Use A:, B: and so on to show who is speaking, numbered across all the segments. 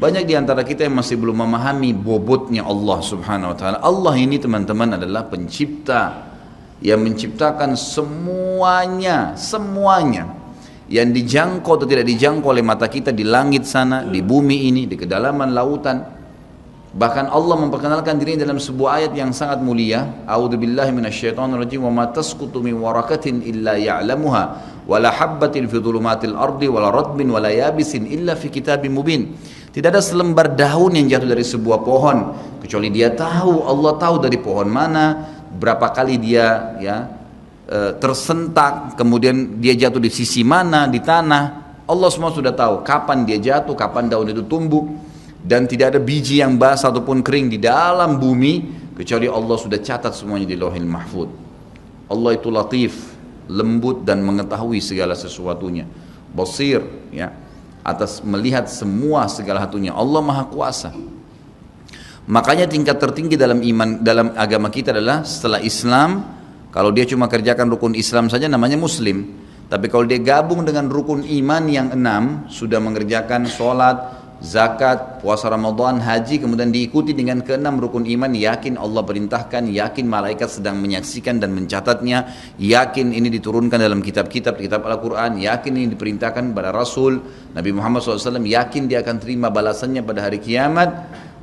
A: Banyak di antara kita yang masih belum memahami bobotnya Allah Subhanahu wa taala. Allah ini teman-teman adalah pencipta yang menciptakan semuanya, semuanya yang dijangkau atau tidak dijangkau oleh mata kita di langit sana, di bumi ini, di kedalaman lautan. Bahkan Allah memperkenalkan dirinya dalam sebuah ayat yang sangat mulia. A'udzubillahi minasyaitonirrajim. Wa ma tasqutu min waraqatin illa ya'lamuha wa la habbatin fi dhulumatil ardi wa la ratbin wa la yabisin illa fi kitabim mubin. Tidak ada selembar daun yang jatuh dari sebuah pohon kecuali dia tahu, Allah tahu dari pohon mana, berapa kali dia tersentak, kemudian dia jatuh di sisi mana di tanah. Allah semua sudah tahu kapan dia jatuh, kapan daun itu tumbuh. Dan tidak ada biji yang basah ataupun kering di dalam bumi kecuali Allah sudah catat semuanya di Lauhil Mahfuz. Allah itu latif, lembut dan mengetahui segala sesuatunya. Basir, ya, atas melihat semua segala satunya. Allah Maha Kuasa. Makanya tingkat tertinggi dalam iman, dalam agama kita adalah setelah Islam, kalau dia cuma kerjakan rukun Islam saja namanya Muslim. Tapi kalau dia gabung dengan rukun iman yang 6, sudah mengerjakan sholat, zakat, puasa Ramadan, haji, kemudian diikuti dengan ke-6 rukun iman, yakin Allah perintahkan, yakin malaikat sedang menyaksikan dan mencatatnya, yakin ini diturunkan dalam kitab Al-Quran, yakin ini diperintahkan pada Rasul Nabi Muhammad SAW, yakin dia akan terima balasannya pada hari kiamat,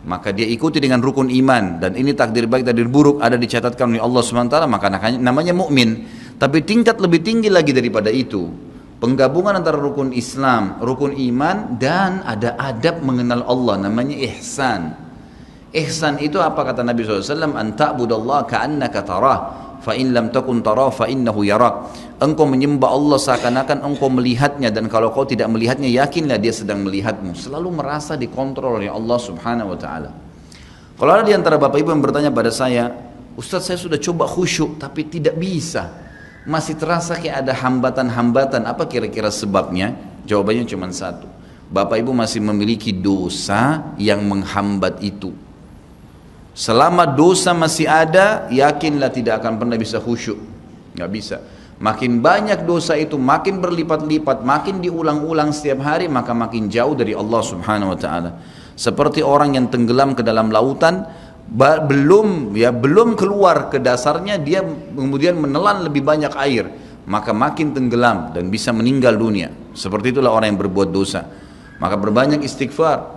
A: maka dia ikuti dengan rukun iman, dan ini takdir baik takdir buruk ada dicatatkan oleh Allah SWT, maka namanya mukmin. Tapi tingkat lebih tinggi lagi daripada itu, penggabungan antara rukun Islam, rukun iman, dan ada adab mengenal Allah, namanya ihsan. Ihsan itu apa kata Nabi SAW? An ta'budallaha ka'annaka tarah, fa in lam takun tarah fa innahu yarak. Engkau menyembah Allah seakan-akan engkau melihatnya, dan kalau kau tidak melihatnya, yakinlah dia sedang melihatmu. Selalu merasa dikontrol oleh Allah Subhanahu wa ta'ala. Kalau ada di antara Bapak Ibu yang bertanya pada saya, Ustaz, saya sudah coba khusyuk tapi tidak bisa, masih terasa kayak ada hambatan-hambatan, apa kira-kira sebabnya? Jawabannya cuma satu, Bapak Ibu masih memiliki dosa yang menghambat itu. Selama dosa masih ada, yakinlah tidak akan pernah bisa khusyuk, nggak bisa. Makin banyak dosa itu, makin berlipat-lipat, makin diulang-ulang setiap hari, maka makin jauh dari Allah Subhanahu wa ta'ala. Seperti orang yang tenggelam ke dalam lautan, belum keluar ke dasarnya, dia kemudian menelan lebih banyak air, maka makin tenggelam dan bisa meninggal dunia. Seperti itulah orang yang berbuat dosa. Maka berbanyak istighfar,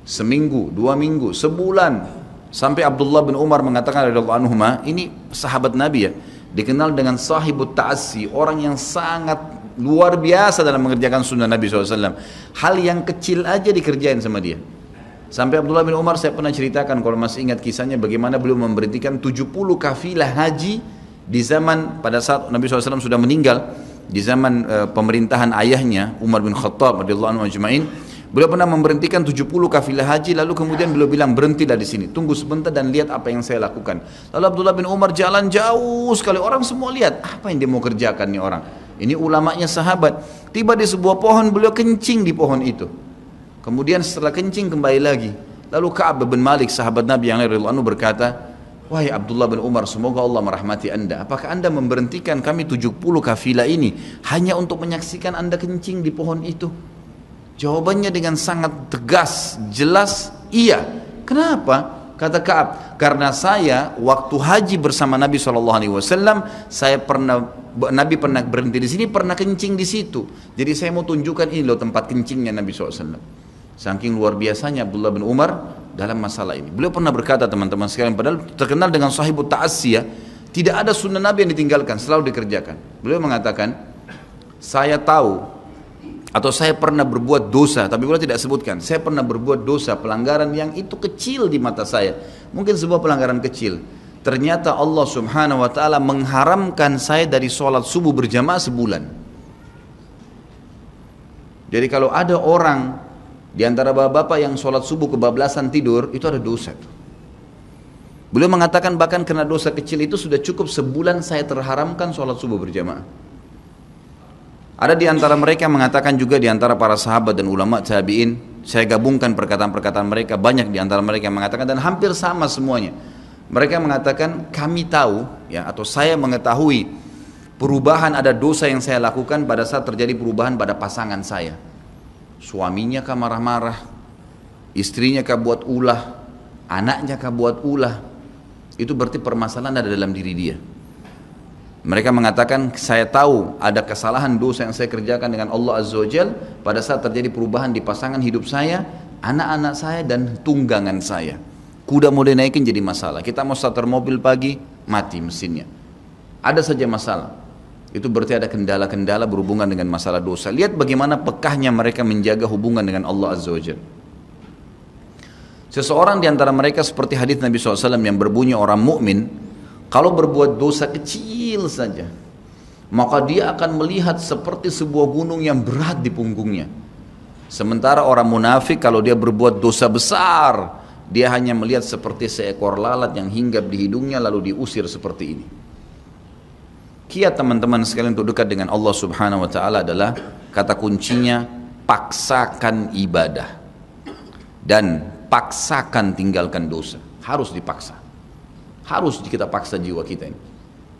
A: seminggu, 2 minggu, sebulan. Sampai Abdullah bin Umar mengatakan radhiyallahu anhuma, ini sahabat Nabi ya, dikenal dengan sahibut ta'assi, orang yang sangat luar biasa dalam mengerjakan sunnah Nabi SAW. Hal yang kecil aja dikerjain sama dia. Sampai Abdullah bin Umar, saya pernah ceritakan kalau masih ingat kisahnya, bagaimana beliau memberhentikan 70 kafilah haji di zaman pada saat Nabi SAW sudah meninggal, di zaman pemerintahan ayahnya Umar bin Khattab radhiyallahu anhu ajma'in. Beliau pernah memberhentikan 70 kafilah haji, lalu kemudian beliau bilang, berhentilah di sini, tunggu sebentar dan lihat apa yang saya lakukan. Lalu Abdullah bin Umar jalan jauh sekali, orang semua lihat apa yang dia mau kerjakan nih orang. Ini ulamanya sahabat. Tiba di sebuah pohon, beliau kencing di pohon itu. Kemudian setelah kencing kembali lagi. Lalu Ka'ab bin Malik sahabat Nabi yang radhiyallahu anhu berkata, wahai Abdullah bin Umar, semoga Allah merahmati anda. Apakah anda memberhentikan kami 70 kafilah ini hanya untuk menyaksikan anda kencing di pohon itu? Jawabannya dengan sangat tegas, jelas, iya. Kenapa? Kata Ka'ab, karena saya waktu haji bersama Nabi SAW, Nabi pernah berhenti di sini, pernah kencing di situ. Jadi saya mau tunjukkan ini loh tempat kencingnya Nabi SAW. Saking luar biasanya Abdullah bin Umar dalam masalah ini. Beliau pernah berkata, teman-teman sekalian, padahal terkenal dengan sahibut ta'assi ya, tidak ada sunnah Nabi yang ditinggalkan, selalu dikerjakan. Beliau mengatakan, saya tahu atau saya pernah berbuat dosa, tapi beliau tidak sebutkan, saya pernah berbuat dosa, pelanggaran yang itu kecil di mata saya, mungkin sebuah pelanggaran kecil. Ternyata Allah Subhanahu wa ta'ala mengharamkan saya dari sholat subuh berjamaah sebulan. Jadi kalau ada orang di antara bapak-bapak yang sholat subuh kebablasan tidur, itu ada dosa. Beliau mengatakan bahkan karena dosa kecil itu sudah cukup sebulan saya terharamkan sholat subuh berjamaah. Ada di antara mereka yang mengatakan juga, di antara para sahabat dan ulama tabi'in, saya gabungkan perkataan-perkataan mereka, banyak di antara mereka yang mengatakan, dan hampir sama semuanya. Mereka mengatakan, kami tahu ya, atau saya mengetahui perubahan, ada dosa yang saya lakukan pada saat terjadi perubahan pada pasangan saya. Suaminya kah marah-marah, istrinya kah buat ulah, anaknya kah buat ulah, itu berarti permasalahan ada dalam diri dia. Mereka mengatakan, saya tahu ada kesalahan dosa yang saya kerjakan dengan Allah Azza wa Jal pada saat terjadi perubahan di pasangan hidup saya, anak-anak saya dan tunggangan saya. Kuda mau dinaikin jadi masalah. Kita mau starter mobil pagi, mati mesinnya. Ada saja masalah. Itu berarti ada kendala-kendala berhubungan dengan masalah dosa. Lihat bagaimana pekahnya mereka menjaga hubungan dengan Allah Azza wa Jal. Seseorang di antara mereka seperti hadis Nabi SAW yang berbunyi, orang mukmin kalau berbuat dosa kecil saja, maka dia akan melihat seperti sebuah gunung yang berat di punggungnya. Sementara orang munafik kalau dia berbuat dosa besar, dia hanya melihat seperti seekor lalat yang hinggap di hidungnya lalu diusir seperti ini. Kiat teman-teman sekalian untuk dekat dengan Allah Subhanahu wa taala adalah kata kuncinya paksakan ibadah dan paksakan tinggalkan dosa. Harus dipaksa. Harus kita paksa jiwa kita ini.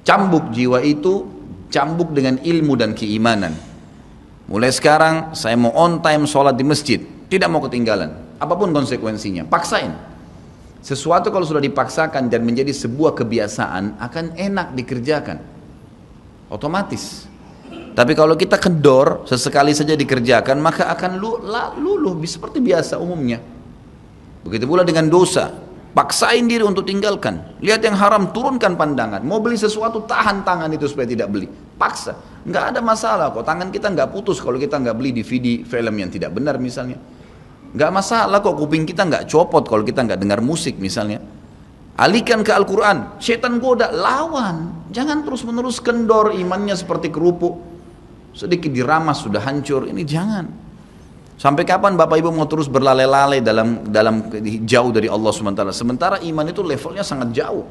A: Cambuk jiwa itu, cambuk dengan ilmu dan keimanan. Mulai sekarang saya mau on time sholat di masjid, tidak mau ketinggalan. Apapun konsekuensinya, paksain. Sesuatu kalau sudah dipaksakan dan menjadi sebuah kebiasaan akan enak dikerjakan. Otomatis. Tapi kalau kita kendor, sesekali saja dikerjakan, maka akan luluh seperti biasa umumnya. Begitu pula dengan dosa. Paksain diri untuk tinggalkan. Lihat yang haram, turunkan pandangan. Mau beli sesuatu, tahan tangan itu supaya tidak beli. Paksa. Nggak ada masalah kok. Tangan kita nggak putus kalau kita nggak beli DVD film yang tidak benar misalnya. Nggak masalah kok. Kuping kita nggak copot kalau kita nggak dengar musik misalnya. Alihkan ke Al-Quran. Setan goda, lawan. Jangan terus-menerus kendor imannya seperti kerupuk. Sedikit diramas sudah hancur. Ini jangan. Sampai kapan Bapak Ibu mau terus berlale-lale dalam jauh dari Allah SWT? Sementara iman itu levelnya sangat jauh.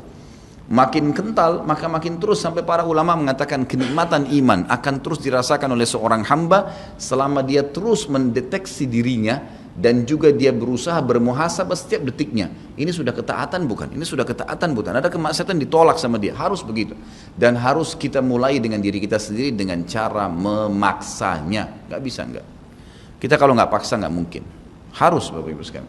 A: Makin kental maka makin terus, sampai para ulama mengatakan kenikmatan iman akan terus dirasakan oleh seorang hamba selama dia terus mendeteksi dirinya dan juga dia berusaha bermuhasabah setiap detiknya. Ini sudah ketaatan bukan? Ini sudah ketaatan bukan? Ada kemaksiatan ditolak sama dia. Harus begitu. Dan harus kita mulai dengan diri kita sendiri dengan cara memaksanya. Gak bisa enggak. Kita kalau nggak paksa nggak mungkin. Harus Bapak Ibu sekalian.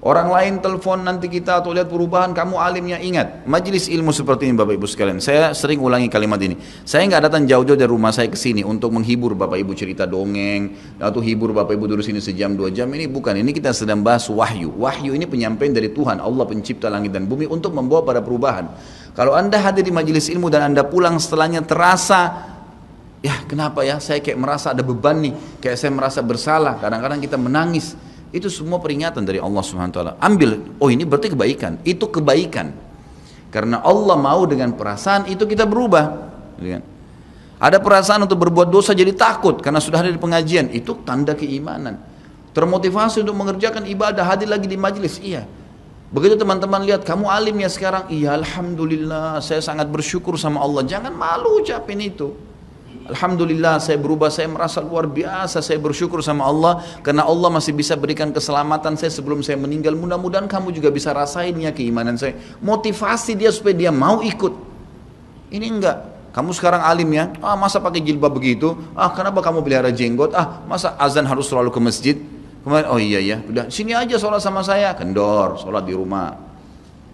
A: Orang lain telepon nanti kita atau lihat perubahan, kamu alimnya, ingat. Majelis ilmu seperti ini Bapak Ibu sekalian. Saya sering ulangi kalimat ini. Saya nggak datang jauh-jauh dari rumah saya ke sini untuk menghibur Bapak Ibu cerita dongeng atau hibur Bapak Ibu dulu sini sejam 2 jam. Ini bukan. Ini kita sedang bahas wahyu. Wahyu ini penyampaian dari Tuhan, Allah pencipta langit dan bumi untuk membawa pada perubahan. Kalau Anda hadir di majelis ilmu dan Anda pulang setelahnya terasa, ya kenapa ya saya kayak merasa ada beban nih, kayak saya merasa bersalah, kadang-kadang kita menangis. Itu semua peringatan dari Allah Subhanahu wa taala. Ambil, oh ini berarti kebaikan. Itu kebaikan. Karena Allah mau dengan perasaan itu kita berubah. Ada perasaan untuk berbuat dosa jadi takut karena sudah hadir di pengajian, itu tanda keimanan. Termotivasi untuk mengerjakan ibadah, hadir lagi di majelis, iya. Begitu teman-teman lihat kamu alim ya sekarang, iya alhamdulillah, saya sangat bersyukur sama Allah. Jangan malu ucapin itu. Alhamdulillah saya berubah, saya merasa luar biasa, saya bersyukur sama Allah karena Allah masih bisa berikan keselamatan saya sebelum saya meninggal. Mudah-mudahan kamu juga bisa rasainnya keimanan saya. Motivasi dia supaya dia mau ikut. Ini enggak. Kamu sekarang alim ya, masa pakai jilbab begitu? Kenapa kamu pelihara jenggot? Masa azan harus selalu ke masjid? Kemarin, oh iya ya, udah sini aja sholat sama saya. Kendor, sholat di rumah.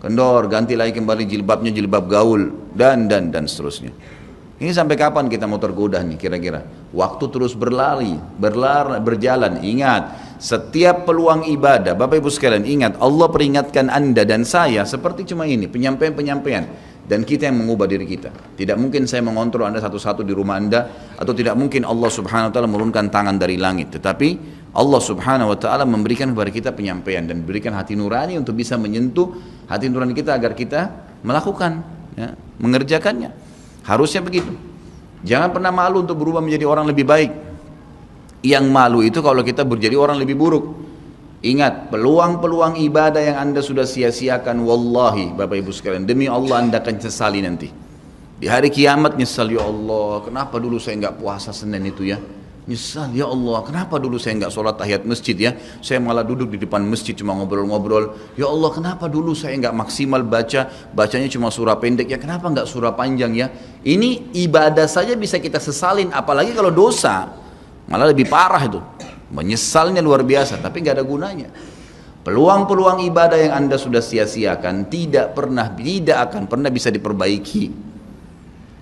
A: Kendor, ganti lagi kembali jilbabnya jilbab gaul dan seterusnya. Ini sampai kapan kita mau tergoda nih kira-kira? Waktu terus berjalan. Ingat, setiap peluang ibadah, Bapak Ibu sekalian ingat, Allah peringatkan Anda dan saya seperti cuma ini, penyampaian. Dan kita yang mengubah diri kita. Tidak mungkin saya mengontrol Anda satu-satu di rumah Anda, atau tidak mungkin Allah Subhanahu wa taala menurunkan tangan dari langit. Tetapi Allah Subhanahu wa taala memberikan kepada kita penyampaian dan berikan hati nurani untuk bisa menyentuh hati nurani kita agar kita melakukan, ya, mengerjakannya. Harusnya begitu. Jangan pernah malu untuk berubah menjadi orang lebih baik. Yang malu itu kalau kita menjadi orang lebih buruk. Ingat, peluang-peluang ibadah yang Anda sudah sia-siakan, wallahi Bapak Ibu sekalian, demi Allah Anda akan sesali nanti. Di hari kiamat nyesal, ya Allah, kenapa dulu saya nggak puasa Senin itu ya? Nyesal, ya Allah, kenapa dulu saya nggak sholat tahiyat masjid ya? Saya malah duduk di depan masjid cuma ngobrol-ngobrol. Ya Allah, kenapa dulu saya nggak maksimal bacanya cuma surah pendek ya? Kenapa nggak surah panjang ya? Ini ibadah saja bisa kita sesalin, apalagi kalau dosa, malah lebih parah itu. Menyesalnya luar biasa, tapi nggak ada gunanya. Peluang-peluang ibadah yang Anda sudah sia-siakan tidak akan pernah bisa diperbaiki.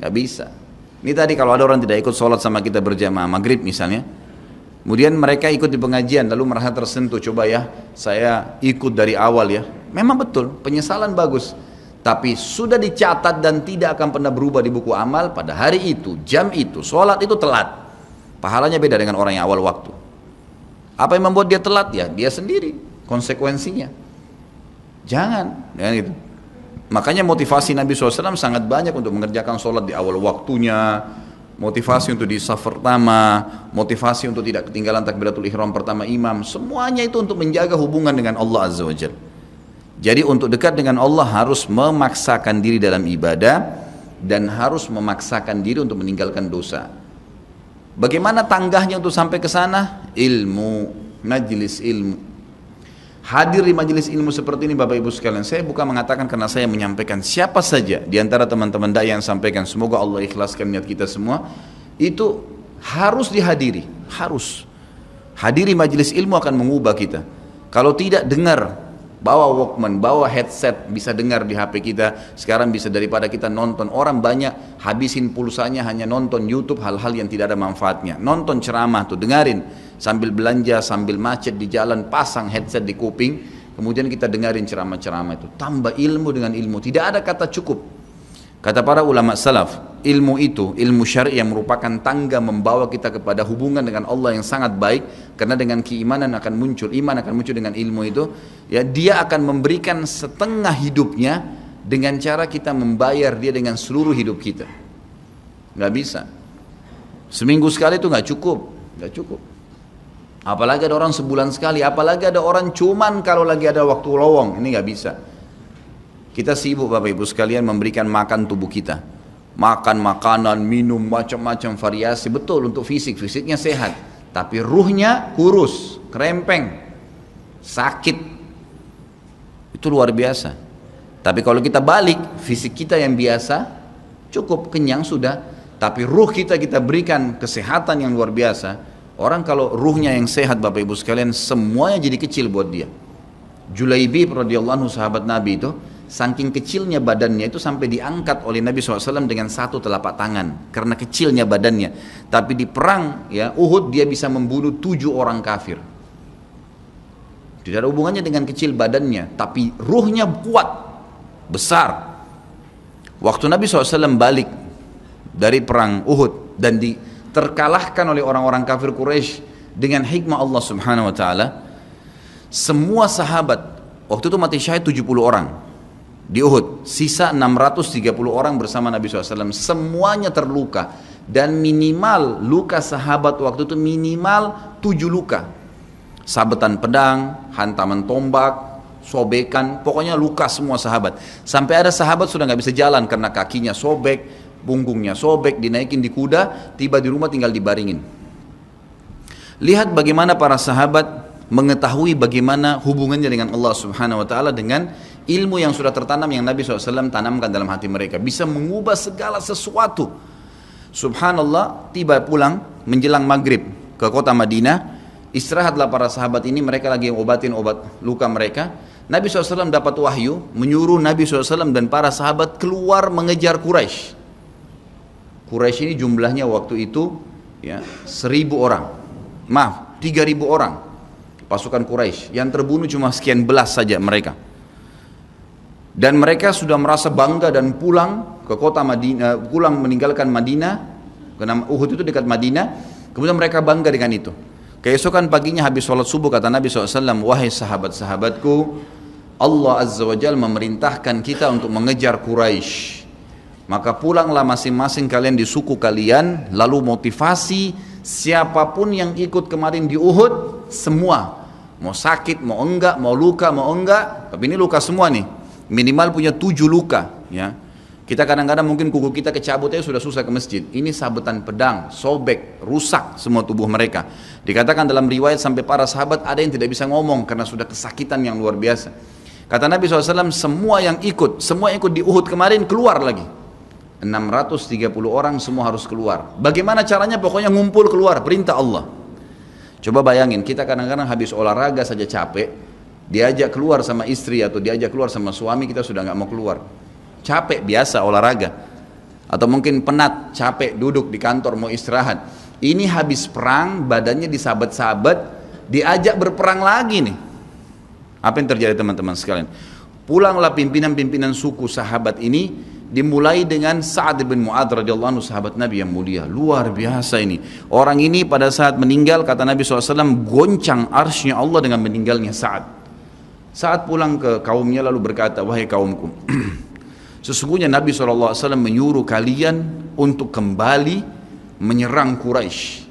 A: Nggak bisa. Ini tadi kalau ada orang tidak ikut sholat sama kita berjamaah maghrib misalnya, kemudian mereka ikut di pengajian lalu merasa tersentuh, coba ya saya ikut dari awal ya. Memang betul, penyesalan bagus. Tapi sudah dicatat dan tidak akan pernah berubah di buku amal pada hari itu, jam itu, sholat itu telat. Pahalanya beda dengan orang yang awal waktu. Apa yang membuat dia telat? Ya dia sendiri, konsekuensinya. Jangan gitu. Makanya motivasi Nabi SAW sangat banyak untuk mengerjakan sholat di awal waktunya, motivasi untuk di saf pertama, motivasi untuk tidak ketinggalan takbiratul ihram pertama imam. Semuanya itu untuk menjaga hubungan dengan Allah Azza wa Jalla. Jadi untuk dekat dengan Allah harus memaksakan diri dalam ibadah dan harus memaksakan diri untuk meninggalkan dosa. Bagaimana tangganya untuk sampai ke sana? Ilmu, majlis ilmu. Hadir di majelis ilmu seperti ini Bapak Ibu sekalian, saya bukan mengatakan karena saya menyampaikan, siapa saja di antara teman-teman dai yang sampaikan, semoga Allah ikhlaskan niat kita semua, itu harus dihadiri, harus. Hadiri majelis ilmu akan mengubah kita. Kalau tidak, dengar, bawa Walkman, bawa headset, bisa dengar di HP kita. Sekarang bisa daripada kita nonton, orang banyak habisin pulsanya hanya nonton YouTube hal-hal yang tidak ada manfaatnya. Nonton ceramah tuh, dengarin. Sambil belanja, sambil macet di jalan, pasang headset di kuping, kemudian kita dengarin ceramah-ceramah itu. Tambah ilmu dengan ilmu, tidak ada kata cukup. Kata para ulama salaf, ilmu itu, ilmu syar'i yang merupakan tangga membawa kita kepada hubungan dengan Allah yang sangat baik, karena dengan keimanan akan muncul, iman akan muncul dengan ilmu itu, ya dia akan memberikan setengah hidupnya dengan cara kita membayar dia dengan seluruh hidup kita. Nggak bisa. Seminggu sekali itu nggak cukup. Apalagi ada orang sebulan sekali, apalagi ada orang cuman kalau lagi ada waktu lowong, ini nggak bisa. Kita sibuk Bapak Ibu sekalian memberikan makan tubuh kita. Makan makanan, minum macam-macam variasi, betul untuk fisiknya sehat. Tapi ruhnya kurus, kerempeng, sakit. Itu luar biasa. Tapi kalau kita balik, fisik kita yang biasa, cukup kenyang sudah. Tapi ruh kita berikan kesehatan yang luar biasa. Orang kalau ruhnya yang sehat Bapak Ibu sekalian, semuanya jadi kecil buat dia. Julaibib radhiyallahu anhu sahabat Nabi itu, saking kecilnya badannya itu sampai diangkat oleh Nabi SAW dengan satu telapak tangan karena kecilnya badannya. Tapi di perang ya Uhud dia bisa membunuh 7 orang kafir. Tidak ada hubungannya dengan kecil badannya, tapi ruhnya kuat, besar. Waktu Nabi SAW balik dari perang Uhud dan terkalahkan oleh orang-orang kafir Quraisy dengan hikmah Allah Subhanahu wa taala, semua sahabat waktu itu mati syahid 70 orang di Uhud, sisa 630 orang bersama Nabi SAW, semuanya terluka, dan minimal luka sahabat waktu itu minimal 7 luka, sabetan pedang, hantaman tombak, sobekan, pokoknya luka semua sahabat. Sampai ada sahabat sudah nggak bisa jalan karena kakinya sobek, punggungnya sobek, dinaikin di kuda, tiba di rumah tinggal dibaringin. Lihat bagaimana para sahabat mengetahui bagaimana hubungannya dengan Allah Subhanahu wa taala dengan ilmu yang sudah tertanam yang Nabi SAW tanamkan dalam hati mereka, bisa mengubah segala sesuatu. Subhanallah, tiba pulang menjelang maghrib ke kota Madinah, istirahatlah para sahabat ini, mereka lagi obatin obat luka mereka. Nabi SAW dapat wahyu menyuruh Nabi SAW dan para sahabat keluar mengejar Quraisy. Quraisy ini jumlahnya waktu itu ya 1.000 orang, 3.000 orang pasukan Quraisy, yang terbunuh cuma sekian belas saja mereka. Dan mereka sudah merasa bangga dan pulang ke kota Madinah, pulang meninggalkan Madinah, karena Uhud itu dekat Madinah. Kemudian mereka bangga dengan itu. Keesokan paginya habis sholat subuh kata Nabi SAW, wahai sahabat-sahabatku, Allah Azza wa Jalla memerintahkan kita untuk mengejar Quraisy. Maka pulanglah masing-masing kalian di suku kalian, lalu motivasi siapapun yang ikut kemarin di Uhud, semua, mau sakit, mau enggak, mau luka, mau enggak, tapi ini luka semua nih, minimal punya 7 luka ya. Kita kadang-kadang mungkin kuku kita kecabut aja sudah susah ke masjid, ini sabetan pedang, sobek, rusak semua tubuh mereka. Dikatakan dalam riwayat sampai para sahabat ada yang tidak bisa ngomong karena sudah kesakitan yang luar biasa. Kata Nabi SAW, semua yang ikut di Uhud kemarin keluar lagi. 630 orang semua harus keluar. Bagaimana caranya? Pokoknya ngumpul keluar, perintah Allah. Coba bayangin, kita kadang-kadang habis olahraga saja capek, diajak keluar sama istri atau diajak keluar sama suami, kita sudah nggak mau keluar. Capek biasa olahraga. Atau mungkin penat, capek duduk di kantor mau istirahat. Ini habis perang, badannya disabet-sabet, diajak berperang lagi nih. Apa yang terjadi teman-teman sekalian? Pulanglah pimpinan-pimpinan suku sahabat ini, dimulai dengan Sa'ad bin Mu'adz radhiyallahu anhu, sahabat Nabi yang mulia. Luar biasa ini. Orang ini pada saat meninggal, kata Nabi SAW, goncang arsy-Nya Allah dengan meninggalnya Sa'ad. Saat pulang ke kaumnya lalu berkata, wahai kaumku, sesungguhnya Nabi SAW menyuruh kalian untuk kembali menyerang Quraisy.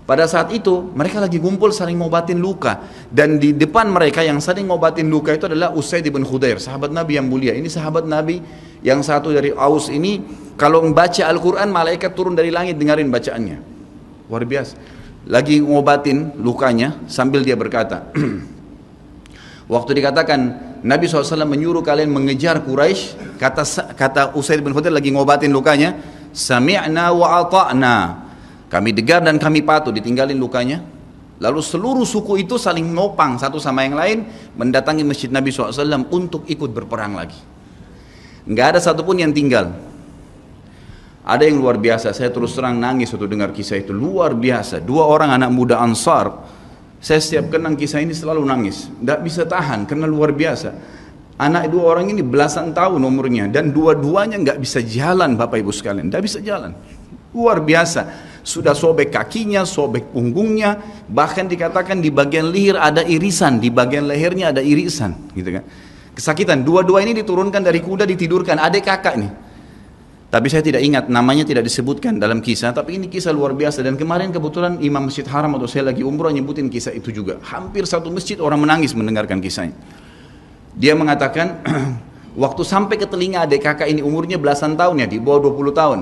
A: Pada saat itu mereka lagi kumpul saling ngobatin luka, dan di depan mereka yang saling ngobatin luka itu adalah Usaid bin Khudair, sahabat Nabi yang mulia. Ini sahabat Nabi yang satu dari Aus ini, kalau membaca Al-Quran malaikat turun dari langit dengarin bacaannya. Luar biasa. Lagi ngobatin lukanya sambil dia berkata, waktu dikatakan Nabi SAW menyuruh kalian mengejar Quraisy, kata Usaid bin Khudair lagi ngobatin lukanya, sami'na wa ata'na, kami dengar dan kami patuh, ditinggalin lukanya. Lalu seluruh suku itu saling nopang satu sama yang lain, mendatangi masjid Nabi SAW untuk ikut berperang lagi. Nggak ada satupun yang tinggal. Ada yang luar biasa, saya terus terang nangis waktu dengar kisah itu, luar biasa. Dua orang anak muda Ansar, saya setiap kenang kisah ini selalu nangis, nggak bisa tahan karena luar biasa. Anak dua orang ini belasan tahun umurnya, dan dua-duanya nggak bisa jalan, Bapak Ibu sekalian, nggak bisa jalan. Luar biasa. Sudah sobek kakinya, sobek punggungnya, bahkan dikatakan di bagian leher ada irisan, di bagian lehernya ada irisan, gitu kan. Kesakitan. Dua-dua ini diturunkan dari kuda, ditidurkan, adik kakak nih. Tapi saya tidak ingat, namanya tidak disebutkan dalam kisah, tapi ini kisah luar biasa. Dan kemarin kebetulan Imam Masjid Haram atau saya lagi umrah nyebutin kisah itu juga. Hampir satu masjid orang menangis mendengarkan kisahnya. Dia mengatakan, waktu sampai ke telinga adik kakak ini umurnya belasan tahun ya, di bawah 20 tahun.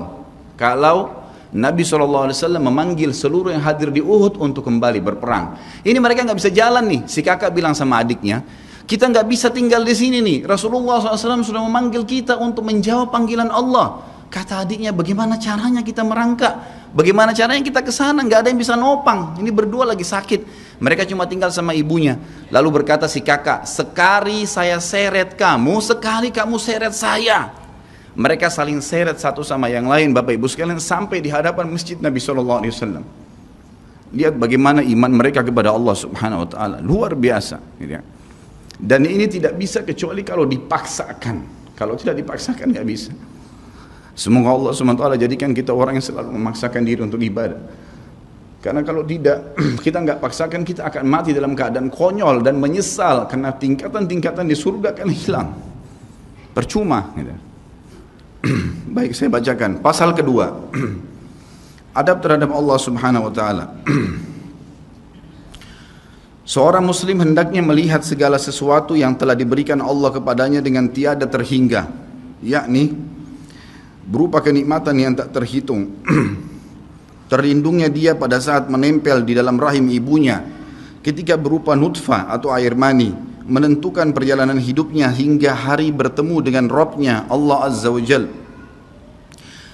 A: Kalau Nabi SAW memanggil seluruh yang hadir di Uhud untuk kembali berperang. Ini mereka nggak bisa jalan nih. Si kakak bilang sama adiknya, kita nggak bisa tinggal di sini nih. Rasulullah SAW sudah memanggil kita untuk menjawab panggilan Allah. Kata adiknya, bagaimana caranya kita merangkak? Bagaimana caranya kita ke sana? Nggak ada yang bisa nopang. Ini berdua lagi sakit. Mereka cuma tinggal sama ibunya. Lalu berkata si kakak, sekali saya seret kamu, sekali kamu seret saya. Mereka saling seret satu sama yang lain, Bapak Ibu sekalian, sampai di hadapan masjid Nabi SAW. Lihat bagaimana iman mereka kepada Allah Subhanahu Wa Taala, luar biasa. Dan ini tidak bisa kecuali kalau dipaksakan. Kalau tidak dipaksakan nggak bisa. Semoga Allah Subhanahu Wa Taala jadikan kita orang yang selalu memaksakan diri untuk ibadah. Karena kalau tidak, kita nggak paksakan, kita akan mati dalam keadaan konyol dan menyesal karena tingkatan-tingkatan di surga akan hilang. Percuma. Baik, saya bacakan pasal kedua. Adab terhadap Allah Subhanahu wa taala. Seorang muslim hendaknya melihat segala sesuatu yang telah diberikan Allah kepadanya dengan tiada terhingga, yakni berupa kenikmatan yang tak terhitung. Terlindungnya dia pada saat menempel di dalam rahim ibunya ketika berupa nutfah atau air mani, menentukan perjalanan hidupnya hingga hari bertemu dengan Rabb-nya Allah Azza wa Jal.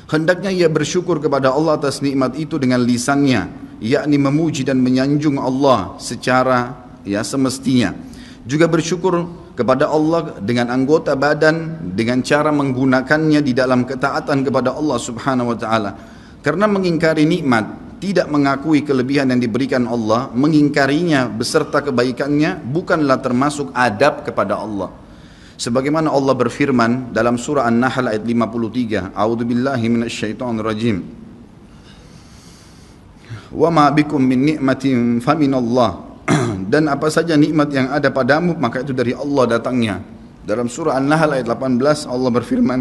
A: Hendaknya ia bersyukur kepada Allah atas nikmat itu dengan lisannya, yakni memuji dan menyanjung Allah secara semestinya. Juga bersyukur kepada Allah dengan anggota badan dengan cara menggunakannya di dalam ketaatan kepada Allah Subhanahu wa taala. Karena mengingkari nikmat, tidak mengakui kelebihan yang diberikan Allah, mengingkarinya beserta kebaikannya bukanlah termasuk adab kepada Allah. Sebagaimana Allah berfirman dalam surah An-Nahl ayat 53, A'udzubillahi minasyaitonirrajim. Wa ma bikum min ni'matin faminallah. Dan apa saja nikmat yang ada padamu maka itu dari Allah datangnya. Dalam surah An-Nahl ayat 18 Allah berfirman,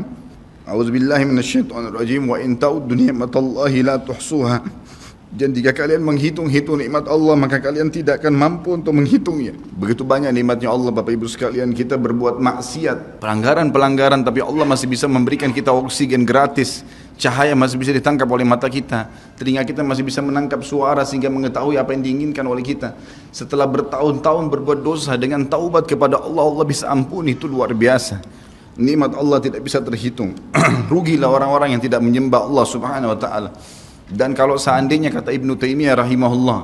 A: A'udzubillahi minasyaitonirrajim, wa in ta'uddu ni'matallahi la tuhsuha. Dan jika kalian menghitung-hitung nikmat Allah maka kalian tidak akan mampu untuk menghitungnya. Begitu banyak nikmatnya Allah, Bapak Ibu sekalian. Kita berbuat maksiat, pelanggaran-pelanggaran, tapi Allah masih bisa memberikan kita oksigen gratis, cahaya masih bisa ditangkap oleh mata kita, telinga kita masih bisa menangkap suara sehingga mengetahui apa yang diinginkan oleh kita. Setelah bertahun-tahun berbuat dosa, dengan taubat kepada Allah, Allah bisa ampuni. Itu luar biasa. Nikmat Allah tidak bisa terhitung. Rugilah orang-orang yang tidak menyembah Allah Subhanahu wa taala. Dan kalau seandainya, kata Ibnu Taimiyah rahimahullah,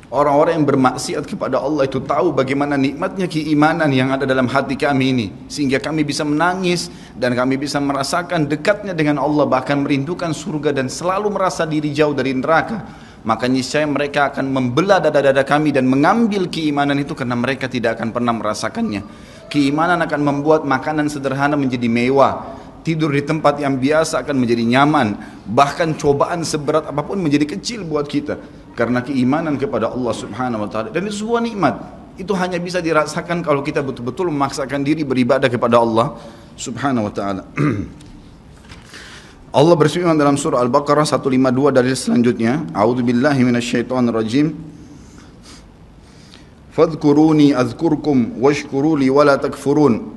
A: Orang-orang yang bermaksiat kepada Allah itu tahu bagaimana nikmatnya keimanan yang ada dalam hati kami ini, sehingga kami bisa menangis dan kami bisa merasakan dekatnya dengan Allah, bahkan merindukan surga dan selalu merasa diri jauh dari neraka. Maka niscaya mereka akan membelah dada-dada kami dan mengambil keimanan itu, karena mereka tidak akan pernah merasakannya. Keimanan akan membuat makanan sederhana menjadi mewah, tidur di tempat yang biasa akan menjadi nyaman, bahkan cobaan seberat apapun menjadi kecil buat kita, karena keimanan kepada Allah Subhanahu wa taala. Dan itu sebuah nikmat. Itu hanya bisa dirasakan kalau kita betul-betul memaksakan diri beribadah kepada Allah Subhanahu wa taala. Allah berfirman dalam surah Al-Baqarah 152 dari selanjutnya, A'udzubillahi minasyaitonirrajim. Fadhkuruni azkurkum washkuruli wala takfurun.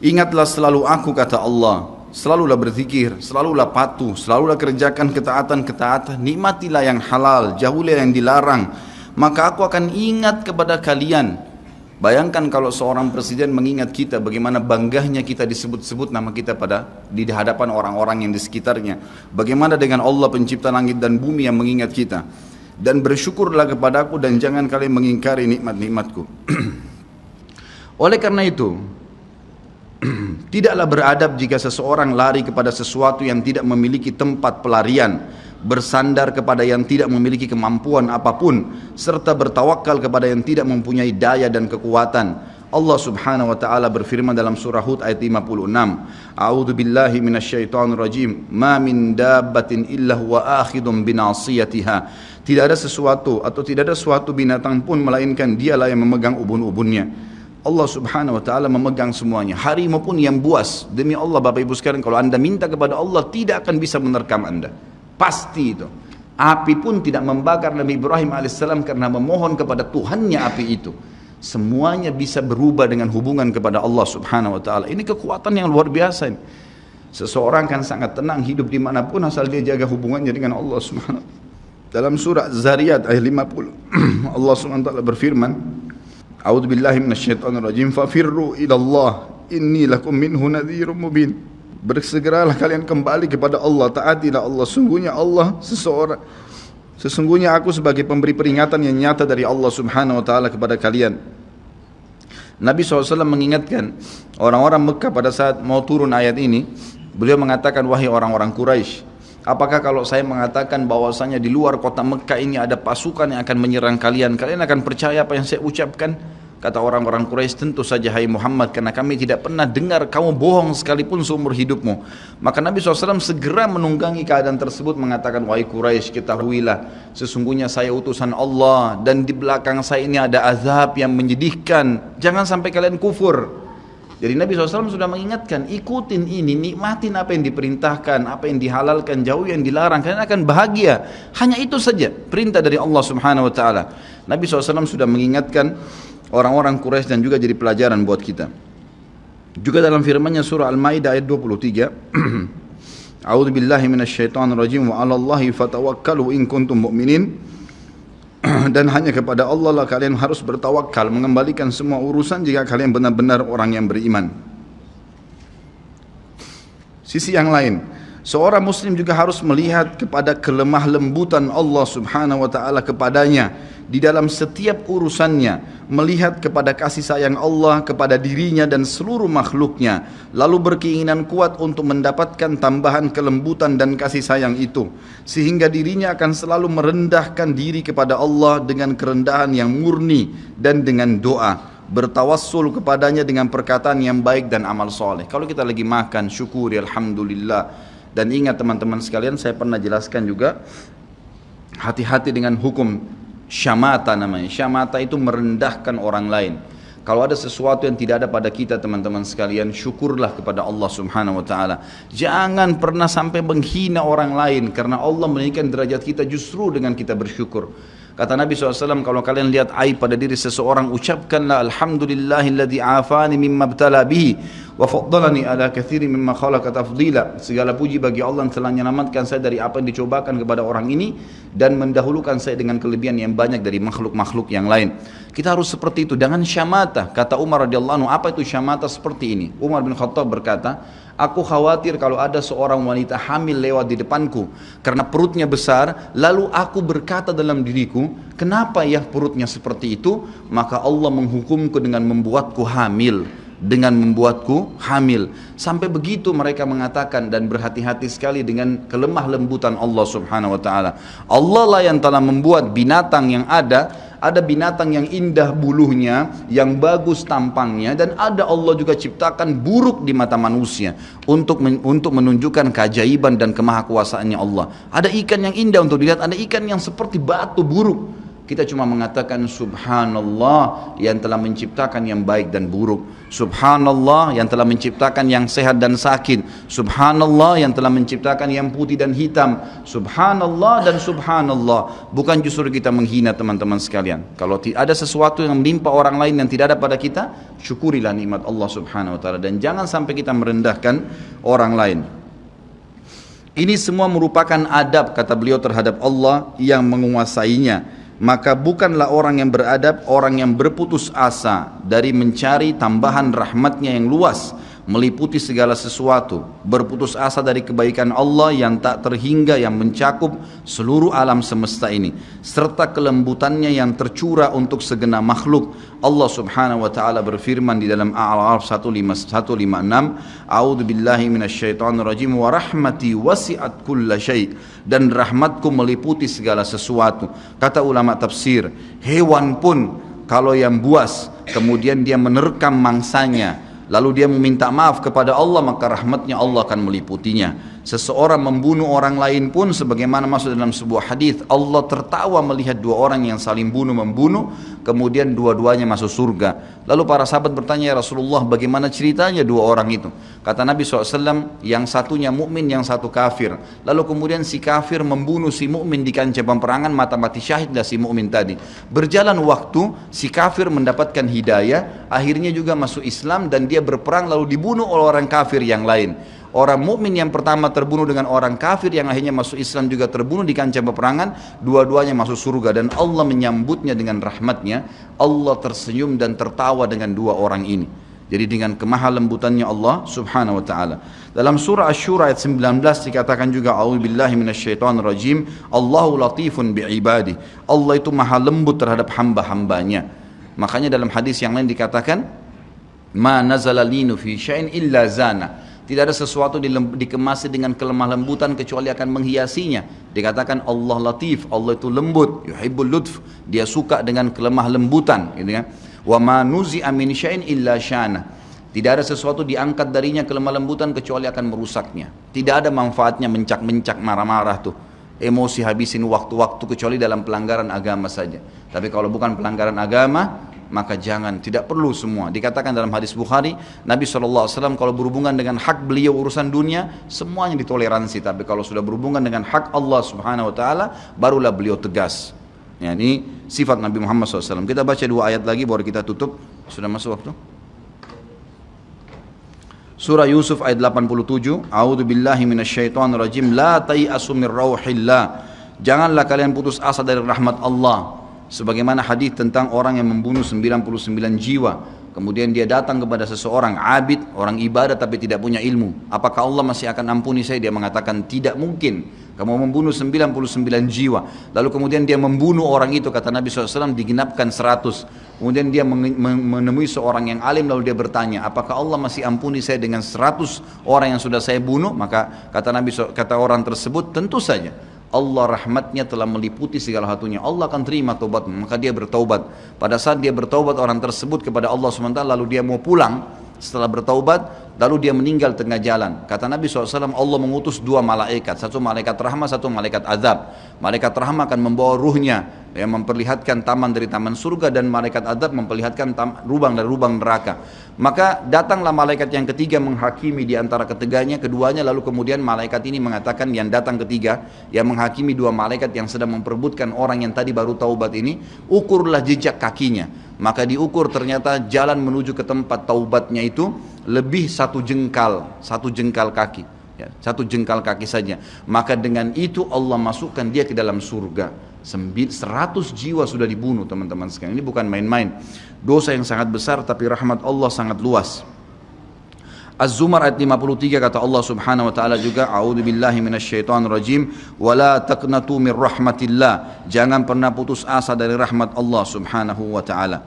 A: Ingatlah selalu aku, kata Allah. Selalulah berzikir, selalulah patuh, selalulah kerjakan ketaatan-ketaatan, nikmatilah yang halal, jauhilah yang dilarang, maka aku akan ingat kepada kalian. Bayangkan kalau seorang presiden mengingat kita, bagaimana bangganya kita disebut-sebut nama kita di hadapan orang-orang yang di sekitarnya. Bagaimana dengan Allah pencipta langit dan bumi yang mengingat kita. Dan bersyukurlah kepadaku dan jangan kalian mengingkari nikmat-nikmatku. Oleh karena itu, tidaklah beradab jika seseorang lari kepada sesuatu yang tidak memiliki tempat pelarian, bersandar kepada yang tidak memiliki kemampuan apapun, serta bertawakal kepada yang tidak mempunyai daya dan kekuatan. Allah Subhanahu wa taala berfirman dalam surah Hud ayat 56, A'udzu billahi minasyaitonir rajim, ma min dabbatin illa huwa akhidun binasiyatiha. Tidak ada sesuatu atau tidak ada suatu binatang pun melainkan dialah yang memegang ubun-ubunnya. Allah Subhanahu wa taala memegang semuanya. Harimau pun yang buas. Demi Allah Bapak Ibu sekalian, kalau Anda minta kepada Allah tidak akan bisa menerkam Anda. Pasti itu. Api pun tidak membakar Nabi Ibrahim alaihissalam karena memohon kepada Tuhannya api itu. Semuanya bisa berubah dengan hubungan kepada Allah Subhanahu wa taala. Ini kekuatan yang luar biasa ini. Seseorang kan sangat tenang hidup dimanapun asal dia jaga hubungannya dengan Allah Subhanahu wa taala. Dalam surah Zariyat ayat 50 Allah Subhanahu wa taala berfirman, A'udzu billahi minasyaitonir rajim, fafirru ila Allah inni lakum minhu nadhirun mubin. Bersegeralah kalian kembali kepada Allah, taatilah Allah, sesungguhnya aku sebagai pemberi peringatan yang nyata dari Allah Subhanahu wa taala kepada kalian. Nabi SAW mengingatkan orang-orang Mekah pada saat mau turun ayat ini. Beliau mengatakan, wahai orang-orang Quraisy, apakah kalau saya mengatakan bahwasanya di luar kota Mekah ini ada pasukan yang akan menyerang kalian, kalian akan percaya apa yang saya ucapkan? Kata orang-orang Quraisy, tentu saja hai Muhammad, karena kami tidak pernah dengar kamu bohong sekalipun seumur hidupmu. Maka Nabi SAW segera menunggangi keadaan tersebut, mengatakan, wahai Quraisy, ketahuilah sesungguhnya saya utusan Allah dan di belakang saya ini ada azab yang menyedihkan. Jangan sampai kalian kufur. Jadi Nabi SAW sudah mengingatkan, ikutin ini, nikmatin apa yang diperintahkan, apa yang dihalalkan, jauh yang dilarang, kalian akan bahagia. Hanya itu saja perintah dari Allah Subhanahu wa taala. Nabi SAW sudah mengingatkan orang-orang Quraisy dan juga jadi pelajaran buat kita. Juga dalam firman-Nya surah Al-Maidah ayat 23, A'udzu billahi minasyaitonir rajim wa 'alallahi fatawakkalu in kuntum mu'minin. Dan hanya kepada Allah lah kalian harus bertawakal, mengembalikan semua urusan jika kalian benar-benar orang yang beriman. Sisi yang lain, seorang muslim juga harus melihat kepada kelemah lembutan Allah Subhanahu wa taala kepadanya di dalam setiap urusannya, melihat kepada kasih sayang Allah kepada dirinya dan seluruh makhluknya, lalu berkeinginan kuat untuk mendapatkan tambahan kelembutan dan kasih sayang itu, sehingga dirinya akan selalu merendahkan diri kepada Allah dengan kerendahan yang murni dan dengan doa, bertawassul kepadanya dengan perkataan yang baik dan amal soleh. Kalau kita lagi makan, syukuri alhamdulillah. Dan ingat teman-teman sekalian, saya pernah jelaskan juga, hati-hati dengan hukum syamata namanya. Syamata itu merendahkan orang lain. Kalau ada sesuatu yang tidak ada pada kita teman-teman sekalian, syukurlah kepada Allah Subhanahu wa taala. Jangan pernah sampai menghina orang lain, karena Allah meninggikan derajat kita justru dengan kita bersyukur. Kata Nabi SAW, kalau kalian lihat aib pada diri seseorang, ucapkanlah alhamdulillahilladzi afani mimma btala bihi wa faddalani ala katsirin mimma khalaqa tafdila. Segala puji bagi Allah yang telah menyelamatkan saya dari apa yang dicobakan kepada orang ini dan mendahulukan saya dengan kelebihan yang banyak dari makhluk-makhluk yang lain. Kita harus seperti itu, jangan syamata. Kata Umar radhiyallahu anhu, apa itu syamata seperti ini? Umar bin Khattab berkata, Aku khawatir kalau ada seorang wanita hamil lewat di depanku karena perutnya besar, lalu aku berkata dalam diriku, kenapa ya perutnya seperti itu? Maka Allah menghukumku dengan membuatku hamil, sampai begitu mereka mengatakan, dan berhati-hati sekali dengan kelemah lembutan Allah subhanahu wa ta'ala. Allah lah yang telah membuat binatang yang ada binatang yang indah bulunya, yang bagus tampangnya, dan ada Allah juga ciptakan buruk di mata manusia untuk menunjukkan keajaiban dan kemahakuasaannya Allah. Ada ikan yang indah untuk dilihat, ada ikan yang seperti batu buruk. Kita cuma mengatakan subhanallah yang telah menciptakan yang baik dan buruk, subhanallah yang telah menciptakan yang sehat dan sakit, subhanallah yang telah menciptakan yang putih dan hitam, subhanallah dan subhanallah. Bukan justru kita menghina teman-teman sekalian. Kalau ada sesuatu yang menimpa orang lain yang tidak ada pada kita, syukurilah nikmat Allah subhanahu wa ta'ala, dan jangan sampai kita merendahkan orang lain. Ini semua merupakan adab, kata beliau, terhadap Allah yang menguasainya. Maka bukanlah orang yang beradab orang yang berputus asa dari mencari tambahan rahmatnya yang luas, meliputi segala sesuatu, berputus asa dari kebaikan Allah yang tak terhingga, yang mencakup seluruh alam semesta ini, serta kelembutannya yang tercurah untuk segenap makhluk. Allah subhanahu wa ta'ala berfirman di dalam A'raf 156, A'udzu billahi minasyaitonir rajim, wa rahmati wasi'at kulla syai', dan rahmatku meliputi segala sesuatu. Kata ulama tafsir, hewan pun kalau yang buas kemudian dia menerkam mangsanya, lalu dia meminta maaf kepada Allah, maka rahmatnya Allah akan meliputinya. Seseorang membunuh orang lain pun, sebagaimana masuk dalam sebuah hadis, Allah tertawa melihat dua orang yang saling membunuh, kemudian dua-duanya masuk surga. Lalu para sahabat bertanya, ya Rasulullah, bagaimana ceritanya dua orang itu? Kata Nabi SAW, yang satunya mukmin, yang satu kafir. Lalu kemudian si kafir membunuh si mukmin di kancah peperangan, mati syahidlah si mukmin tadi. Berjalan waktu, si kafir mendapatkan hidayah, akhirnya juga masuk Islam, dan dia berperang lalu dibunuh oleh orang kafir yang lain. Orang mukmin yang pertama terbunuh dengan orang kafir yang akhirnya masuk Islam juga terbunuh di kancah peperangan, dua-duanya masuk surga, dan Allah menyambutnya dengan rahmatnya. Allah tersenyum dan tertawa dengan dua orang ini. Jadi dengan kemahalembutannya Allah subhanahu wa ta'ala. Dalam surah Asy-Syura ayat 19 dikatakan juga, a'udzubillahi minasyaitonirrajim, Allahu latifun bi'ibadi. Allah itu maha lembut terhadap hamba-hambanya. Makanya dalam hadis yang lain dikatakan, ma nazala linu fi syai'in illa zana. Tidak ada sesuatu dikemasi dengan kelemah lembutan kecuali akan menghiasinya. Dikatakan Allah latif, Allah itu lembut, yuhibbul lutf, dia suka dengan kelemah lembutan, gitu kan. Wa ma nuzi'a min syai'in illa syana. Tidak ada sesuatu diangkat darinya kelemah lembutan kecuali akan merusaknya. Tidak ada manfaatnya mencak-mencak, marah-marah tuh. Emosi habisin waktu-waktu kecuali dalam pelanggaran agama saja. Tapi kalau bukan pelanggaran agama, maka jangan, tidak perlu semua. Dikatakan dalam hadis Bukhari, Nabi SAW kalau berhubungan dengan hak beliau urusan dunia, semuanya ditoleransi. Tapi kalau sudah berhubungan dengan hak Allah subhanahu wa ta'ala, barulah beliau tegas. Ya, ini sifat Nabi Muhammad SAW. Kita baca dua ayat lagi baru kita tutup. Sudah masuk waktu? Surah Yusuf ayat 87, A'udzu billahi minasyaitonir rajim, la tai'asu mir rauhillah. Janganlah kalian putus asa dari rahmat Allah. Sebagaimana hadis tentang orang yang membunuh 99 jiwa, kemudian dia datang kepada seseorang abid, orang ibadah tapi tidak punya ilmu. Apakah Allah masih akan ampuni saya? Dia mengatakan tidak mungkin. Kamu membunuh 99 jiwa. Lalu kemudian dia membunuh orang itu, kata Nabi SAW, digenapkan 100. Kemudian dia menemui seorang yang alim, lalu dia bertanya, apakah Allah masih ampuni saya dengan 100 orang yang sudah saya bunuh? Maka kata Nabi, kata orang tersebut, tentu saja Allah rahmatnya telah meliputi segala satunya. Allah akan terima taubatmu. Maka dia bertaubat. Pada saat dia bertaubat orang tersebut kepada Allah SWT, lalu dia mau pulang setelah bertaubat, lalu dia meninggal tengah jalan. Kata Nabi SAW, Allah mengutus dua malaikat, satu malaikat rahmah, satu malaikat azab. Malaikat rahmah akan membawa ruhnya yang memperlihatkan taman dari taman surga, dan malaikat azab memperlihatkan lubang dari lubang neraka. Maka datanglah malaikat yang ketiga menghakimi di antara keduanya, lalu kemudian malaikat ini mengatakan, yang datang ketiga yang menghakimi dua malaikat yang sedang memperebutkan orang yang tadi baru taubat ini, ukurlah jejak kakinya. Maka diukur, ternyata jalan menuju ke tempat taubatnya itu lebih satu jengkal kaki, ya, satu jengkal kaki saja. Maka dengan itu Allah masukkan dia ke dalam surga. 100 jiwa sudah dibunuh, teman-teman sekalian. Ini bukan main-main. Dosa yang sangat besar, tapi rahmat Allah sangat luas. Az-Zumar ayat 53 kata Allah Subhanahu wa taala juga, a'udzubillahi minasyaitonir rajim, wala taqnatu mir rahmatillah. Jangan pernah putus asa dari rahmat Allah Subhanahu wa taala.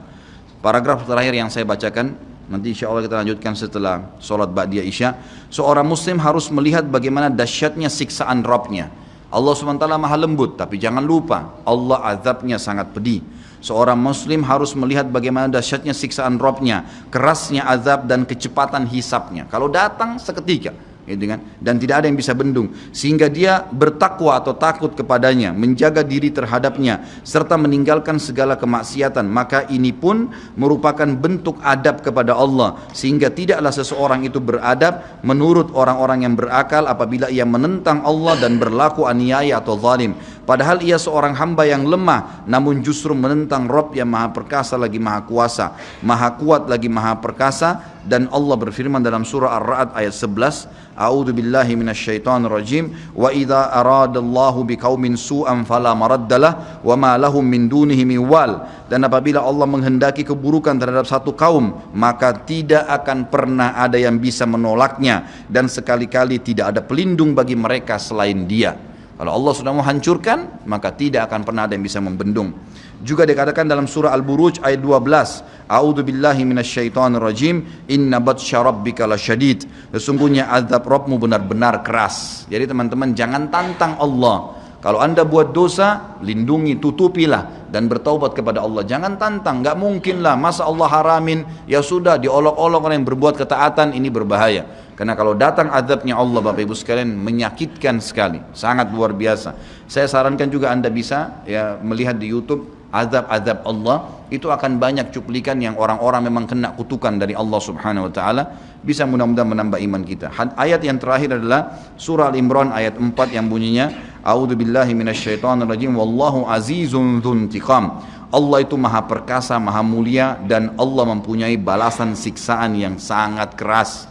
A: Paragraf terakhir yang saya bacakan, nanti insya Allah kita lanjutkan setelah sholat ba'diyah isya. Seorang muslim harus melihat bagaimana dahsyatnya siksaan Rabbnya. Allah SWT maha lembut, tapi jangan lupa Allah azabnya sangat pedih. Seorang muslim harus melihat bagaimana dahsyatnya siksaan Rabbnya, kerasnya azab dan kecepatan hisabnya. Kalau datang seketika, gitu kan? Dan tidak ada yang bisa bendung, sehingga dia bertakwa atau takut kepadanya, menjaga diri terhadapnya, serta meninggalkan segala kemaksiatan. Maka ini pun merupakan bentuk adab kepada Allah, sehingga tidaklah seseorang itu beradab menurut orang-orang yang berakal apabila ia menentang Allah dan berlaku aniaya atau zalim. Padahal ia seorang hamba yang lemah, namun justru menentang Rabb yang maha perkasa lagi maha kuasa, maha kuat lagi maha perkasa. Dan Allah berfirman dalam surah Ar-Ra'd ayat 11, A'udzu billahi minasyaitonir rajim, wa idza aradallahu biqaumin su'an fala maraddalah wa ma lahum min dunihi min wal. Dan apabila Allah menghendaki keburukan terhadap satu kaum, maka tidak akan pernah ada yang bisa menolaknya, dan sekali-kali tidak ada pelindung bagi mereka selain Dia. Kalau Allah sudah mau hancurkan, maka tidak akan pernah ada yang bisa membendung. Juga dikatakan dalam surah Al-Buruj ayat 12, A'udzu billahi minasyaitonir rajim, inna batsya rabbika lasyadid. Sesungguhnya azab Rabbmu benar-benar keras. Jadi teman-teman, jangan tantang Allah. Kalau anda buat dosa, lindungi, tutupilah dan bertaubat kepada Allah. Jangan tantang, nggak mungkin lah, masa Allah haramin, ya sudah diolok-olok orang yang berbuat ketaatan, ini berbahaya. Karena kalau datang azabnya Allah, Bapak Ibu sekalian, menyakitkan sekali, sangat luar biasa. Saya sarankan juga anda bisa ya melihat di YouTube azab-azab Allah, itu akan banyak cuplikan yang orang-orang memang kena kutukan dari Allah Subhanahu wa taala. Bisa mudah-mudahan menambah iman kita. Ayat yang terakhir adalah surah Al-Imran ayat 4 yang bunyinya, A'udzu billahi minasyaitonir rajim, wallahu azizun dzuntiqam. Allah itu maha perkasa, maha mulia, dan Allah mempunyai balasan siksaan yang sangat keras.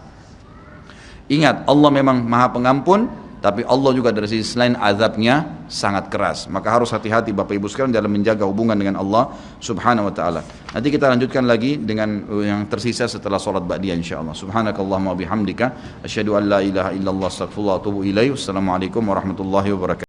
A: Ingat, Allah memang maha pengampun, tapi Allah juga dari sisi lain azabnya sangat keras. Maka harus hati-hati Bapak Ibu sekalian dalam menjaga hubungan dengan Allah Subhanahu wa taala. Nanti kita lanjutkan lagi dengan yang tersisa setelah salat ba'diyah insyaallah. Subhanakallahumma bihamdika asyhadu an la ilaha illallah astaghfirullah wa atubu ilaih. Wassalamualaikum warahmatullahi wabarakatuh.